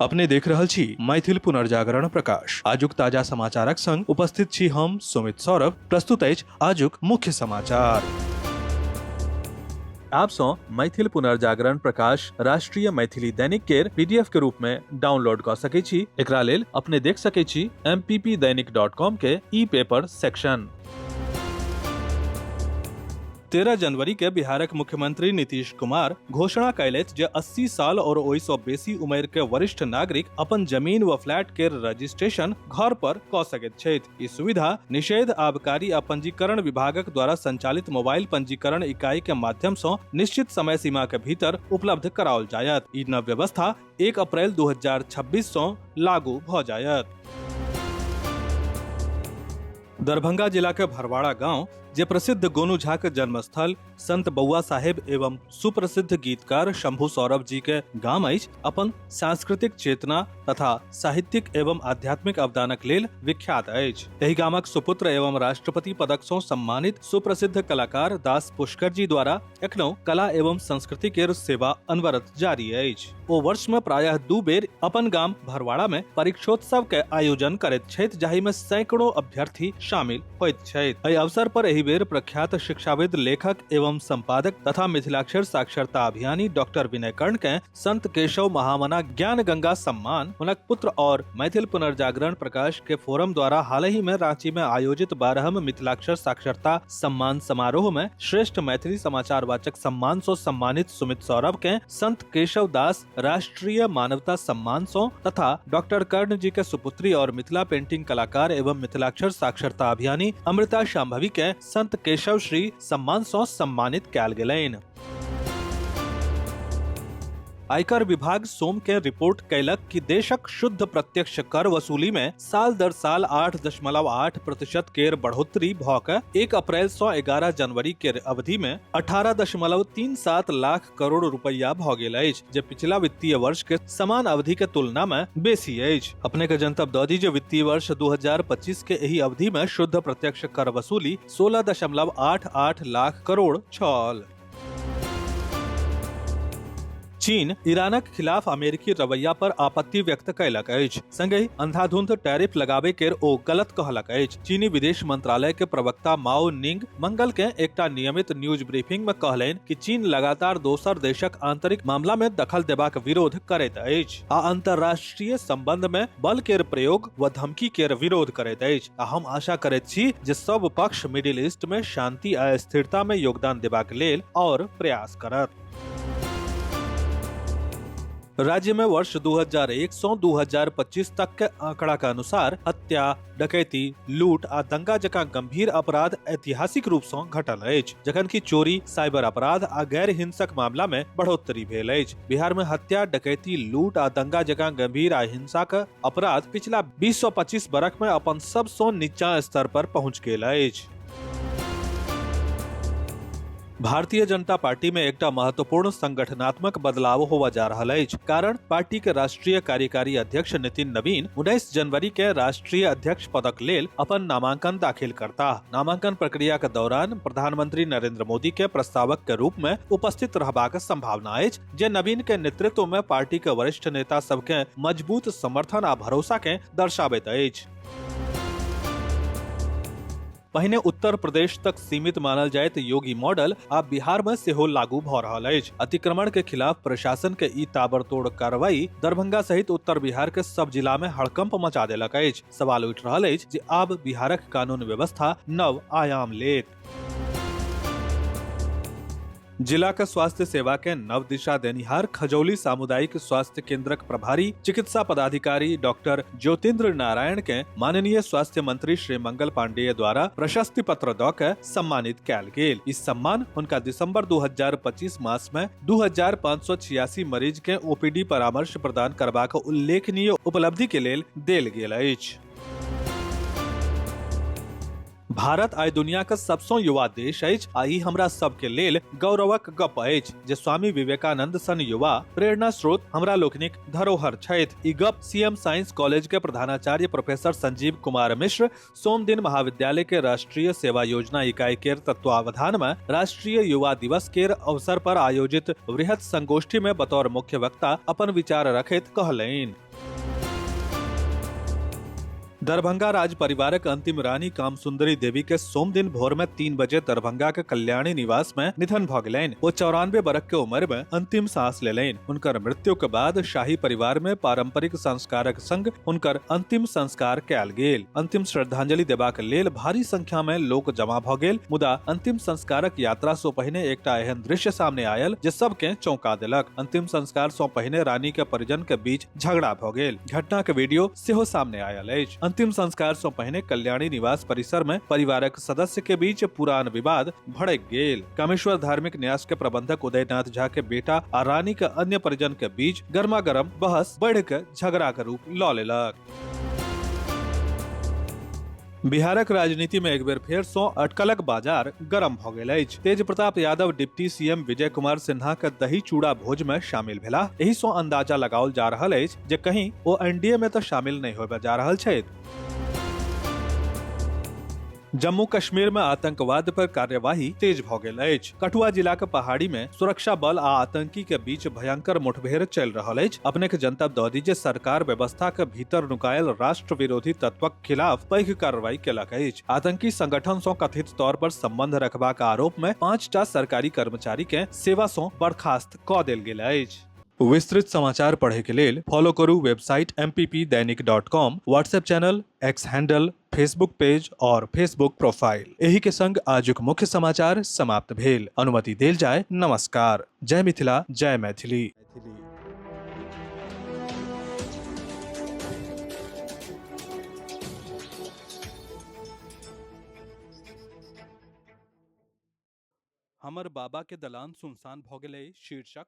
अपने देख रहल छी मैथिल पुनर्जागरण प्रकाश। आजुक ताजा समाचारक संग उपस्थित छी हम सुमित सौरभ। प्रस्तुत अछि आजुक मुख्य समाचार। आप सो मैथिल पुनर्जागरण प्रकाश राष्ट्रीय मैथिली दैनिक केर पीडीएफ के रूप में डाउनलोड कर सकै छी। एकरा लेल अपने देख सकै छी mppdainik.com के ई पेपर सेक्शन। 13 जनवरी के बिहारक मुख्यमंत्री नीतीश कुमार घोषणा कयलथि जे 80 साल और ओहिसँ बेसी उम्र के वरिष्ठ नागरिक अपन जमीन व फ्लैट के रजिस्ट्रेशन घर पर क सकैत छथि। ई सुविधा निषेध आबकारी आ पंजीकरण विभागक द्वारा संचालित मोबाइल पंजीकरण इकाई के माध्यम सँ निश्चित समय सीमा के भीतर उपलब्ध कराओल जायत। ई नव व्यवस्था 1 अप्रैल 2026 सँ लागू भ जायत। दरभंगा जिला के भरवाड़ा गांव जे प्रसिद्ध गोनू झा के जन्मस्थल संत बउआ साहेब एवं सुप्रसिद्ध गीतकार शंभू सौरभ जी के गाम अछि, अपन सांस्कृतिक चेतना तथा साहित्यिक एवं आध्यात्मिक अवदानक लेल विख्यात अछि। एहि गामक सुपुत्र एवं राष्ट्रपति पदक सँ सम्मानित सुप्रसिद्ध कलाकार दास पुष्कर जी द्वारा एखनो कला एवं संस्कृति के सेवा अनवरत जारी अछि। ओ वर्ष में प्रायः 2 बेर अपन गाम भरवाड़ा में परीक्षोत्सव के आयोजन करैत छथि, जाहि में सैकड़ों अभ्यर्थी शामिल होइत छथि। एहि अवसर पर एहि बेर प्रख्यात शिक्षाविद, लेखक एवं संपादक तथा मिथिलाक्षर साक्षरता अभियानी डॉक्टर विनय कर्ण के संत केशव महामना ज्ञान गंगा सम्मान, हुनक पुत्र और मैथिल पुनर्जागरण प्रकाश के फोरम द्वारा हाल ही में रांची में आयोजित 12वें मिथिलाक्षर साक्षरता सम्मान समारोह में श्रेष्ठ मैथिली समाचार वाचक सम्मान से सम्मानित सुमित सौरभ के संत केशव दास राष्ट्रीय मानवता सम्मान से तथा डॉक्टर कर्ण जी के सुपुत्री और मिथिला पेंटिंग कलाकार एवं मिथिलाक्षर साक्षरता अभियानी अमृता शांभवी के संत केशव श्री सम्मान से सम्मानित कयल गेलनि। आयकर विभाग सोम के रिपोर्ट कयलक कि देशक शुद्ध प्रत्यक्ष कर वसूली में साल दर साल 8.8% केर बढ़ोतरी भ क 1 अप्रैल से 11 जनवरी के अवधि में 18.37 लाख करोड़ रुपया भ गेल अछि, जे पिछला वित्तीय वर्ष के समान अवधि के तुलना में बेसी अछि। अपने के जनतब द दी जे वित्तीय वर्ष 2025 के एही अवधि में शुद्ध प्रत्यक्ष कर वसूली 16.88 लाख करोड़ छल। चीन ईरानक खिलाफ अमेरिकी रवैया पर आपत्ति व्यक्त कयलक अछि, संगहि अंधाधुंध टैरिफ लगाबे केर ओ गलत कहलक अछि। चीनी विदेश मंत्रालय के प्रवक्ता माओ निंग मंगल के एकटा नियमित न्यूज ब्रीफिंग में कहलनि कि चीन लगातार दोसर देशक आंतरिक मामला में दखल देबाक विरोध करैत अछि आ अंतर्राष्ट्रीय संबंध में बल केर प्रयोग व धमकी केर विरोध करैत अछि। आ हम आशा करैत छी जे सब पक्ष मिडिल ईस्ट में शांति आ स्थिरता में योगदान देबाक लेल और प्रयास करत। राज्य में वर्ष 2001 से 2025 तक के आंकड़ा के अनुसार हत्या, डकैती, लूट आ दंगा जकां गंभीर अपराध ऐतिहासिक रूप से घटल अछि, जखन कि चोरी, साइबर अपराध आ गैर हिंसक मामला में बढ़ोतरी भेल अछि। बिहार में हत्या, डकैती, लूट आ दंगा जकां गंभीर आ हिंसाक अपराध पिछला 20-25 बरख में अपन सबसँ नीचा स्तर पर पहुंच गेल अछि। भारतीय जनता पार्टी में एकटा महत्वपूर्ण संगठनात्मक बदलाव होवा जा रहल अछि। कारण पार्टी के राष्ट्रीय कार्यकारी अध्यक्ष नितिन नवीन 19 जनवरी के राष्ट्रीय अध्यक्ष पदक लेल अपन नामांकन दाखिल करता। नामांकन प्रक्रिया के दौरान प्रधानमंत्री नरेंद्र मोदी के प्रस्तावक के रूप में उपस्थित रहबाक संभावना अछि, जे नवीन के नेतृत्व में पार्टी के वरिष्ठ नेता सब के मजबूत समर्थन आ भरोसा के दर्शाबैत अछि। पहिने उत्तर प्रदेश तक सीमित मानल जाइत योगी मॉडल आब बिहार में सेहो लागू भ रहल अछि। अतिक्रमण के खिलाफ प्रशासन के ई ताबड़तोड़ कार्रवाई दरभंगा सहित उत्तर बिहार के सब जिला में हड़कंप मचा देलक अछि। सवाल उठि रहल अछि जे आब बिहारक कानून व्यवस्था नव आयाम लेत। जिला के स्वास्थ्य सेवा के नव दिशा देनिहार खजौली सामुदायिक स्वास्थ्य केंद्रक प्रभारी चिकित्सा पदाधिकारी डॉक्टर ज्योतिन्द्र नारायण के माननीय स्वास्थ्य मंत्री श्री मंगल पांडेय द्वारा प्रशस्ति पत्र द के सम्मानित कयल गेल। इस सम्मान हुनका दिसंबर 2025 मास में 2586 मरीज के ओपीडी परामर्श प्रदान करबाक उल्लेखनीय उपलब्धि के लेल देल गेल अछि। भारत आइ दुनिया के सबसँ युवा देश अछि आ ई हमरा सब के लेल गौरवक गप अछि जे स्वामी विवेकानंद सन युवा प्रेरणा स्रोत हमरा लोकनिक धरोहर छथि। ई गप सीएम साइंस कॉलेज के प्रधानाचार्य प्रोफेसर संजीव कुमार मिश्र सोम दिन महाविद्यालय के राष्ट्रीय सेवा योजना इकाई केर तत्वावधान में राष्ट्रीय युवा दिवस केर अवसर पर आयोजित वृहत संगोष्ठी में बतौर मुख्य वक्ता अपन विचार रखैत कहलनि। दरभंगा राज परिवारक अंतिम रानी कामसुंदरी देवी के सोम दिन भोर में 3 बजे दरभंगा के कल्याणी निवास में निधन भ गेलैन। वो 94 बरख के उम्र में अंतिम सांस लेलैन। उनकर मृत्यु के बाद शाही परिवार में पारंपरिक संस्कारक संग उनकर अंतिम संस्कार कयल गेल। अंतिम श्रद्धांजलि देबाक लेल भारी संख्या में लोक जमा भ गेल। मुदा अंतिम संस्कारक यात्रा से पहिने एकटा एहन दृश्य सामने आयल जे सबके चौंका देलक। अंतिम संस्कार से पहिने रानी के परिजन के बीच झगड़ा भ गेल। घटना के वीडियो सेहो सामने आयल अछि। अंतिम संस्कार से पहले कल्याणी निवास परिसर में परिवारक सदस्य के बीच पुरान विवाद भड़क गेल। कामेश्वर धार्मिक न्यास के प्रबंधक उदयनाथ झा के बेटा आ रानी के अन्य परिजन के बीच गर्मागरम बहस बढ़ के झगड़ा के रूप ल लेलक। बिहारक राजनीति में एक बेर फेर सो अटकलक बाजार गरम भ गेल अछि। तेज प्रताप यादव डिप्टी सीएम विजय कुमार सिन्हा के दही चूड़ा भोज में शामिल भेला। एही सो अंदाजा लगाओल जा रहल अछि जे कहीं ओ एनडीए में तो शामिल नहीं होबे जा रहल छथि। जम्मू कश्मीर में आतंकवाद पर कार्यवाही तेज भ गेल अछि। कठुआ जिला के पहाड़ी में सुरक्षा बल आ आतंकी के बीच भयंकर मुठभेड़ चल रहल अछि। अपने के जनतब दऽ दी जे सरकार व्यवस्था के भीतर नुकायल राष्ट्र विरोधी तत्वक खिलाफ पैघ कार्रवाई केलक अछि। आतंकी संगठन सँ कथित तौर पर संबंध रखबाक आरोप में 5टा सरकारी कर्मचारी के सेवा सँ बर्खास्त कऽ देल गेल अछि। विस्तृत समाचार पढ़े के लेल फॉलो करू वेबसाइट mppदैनिक.com, WhatsApp channel, X handle, Facebook page और फेसबुक प्रोफाइल। एही के संग आजुक मुख्य समाचार समाप्त भेल। अनुमति देल जाय। नमस्कार। जय मिथिला, जय मैथिली। हमर बाबा के दलान सुनसान भ गेलै शीर्षक